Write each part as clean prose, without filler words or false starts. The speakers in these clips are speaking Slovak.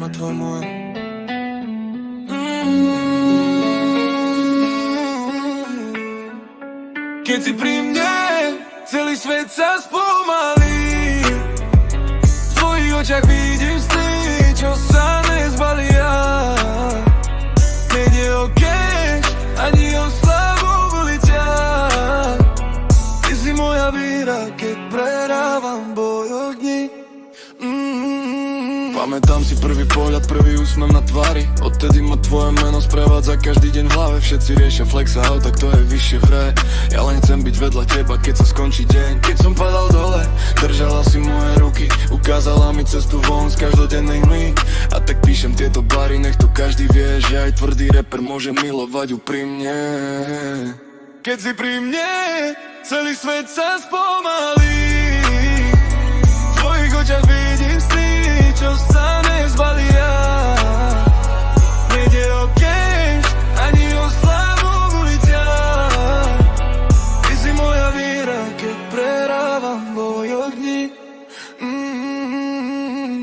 ma tvoj môj. Keď si pri mne, celý svet sa spomalí. V tvojich očiach vidím sny, čo sa nezbalia. Nejde o cash, ani o slavu v uliciach. Ty si moja víra, keď prehrávam boj o dni. Pamätám si prvý pohľad, prvý úsmev na tvári. Odtedy ma tvoje meno sprevádza každý deň v hlave. Všetci riešia flex a auta, kto je vyššie v hre. Ja len chcem byť vedľa teba, keď sa skončí deň. Keď som padal dole, držala si moje ruky. Ukázala mi cestu von z každodennej hmy. A tak píšem tieto bary, nech to každý vie, že aj tvrdý rapper môže milovať úprimne. Keď si pri mne, celý svet sa spomalí. V tvojich očiach vidím sny, čo sa nezbalia. Nejde o cash, ani o slavu v uliciach. Ty si moja víra, keď prehrávam boj o dni.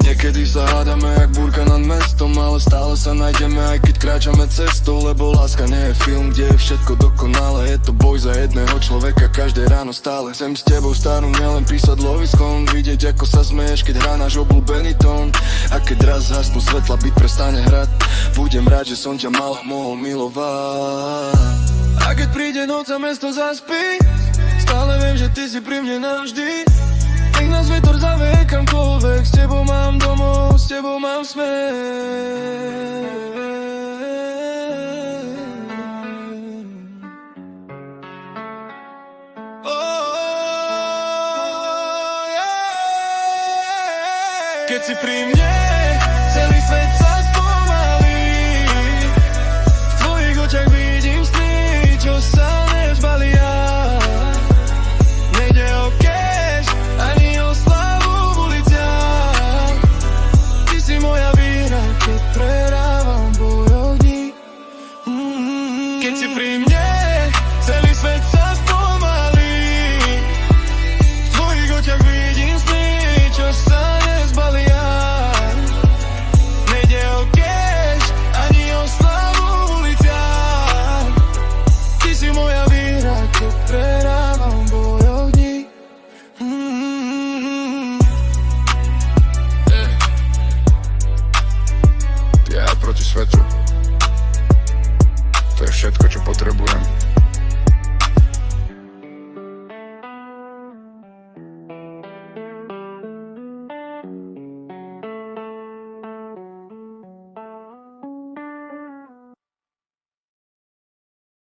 Niekedy sa hádame jak búrka nad mestom, ale stále sa nájdeme, aj keď kráčame cestou. Lebo láska nie je film, kde je všetko dokonalé. Je to boj za jedného človeka každé ráno stále. Chcem s tebou starú nielen písať loviskom, vidieť ako sa smeješ, keď hrá náš obľúbený tón. A keď raz zhasnú svetla, byt prestane hrať. Budem rád, že som ťa mohol milovať. A keď príde noc a mesto zaspí, stále viem, že ty si pri mne navždy. Nech nás vietor zavie kamkoľvek, s tebou mám domov, s tebou mám smer. Keď si pri mne, celý svet sa spomalí. V tvojich očiach vidím sny, čo sa nezbalia. Nejde o cash, ani o slavu v uliciach. Ty si moja víra, keď prehrávam boj o dni. Keď si pri mne, celý svet sa spomalí. V tvojich očiach vidím sny, čo sa nezbalia. Nejde o cash, ani o slavu v uliciach. Ty si moja víra, keď prehrávam boj o dni. Ja proti svetu. To je všetko, čo potrebujem.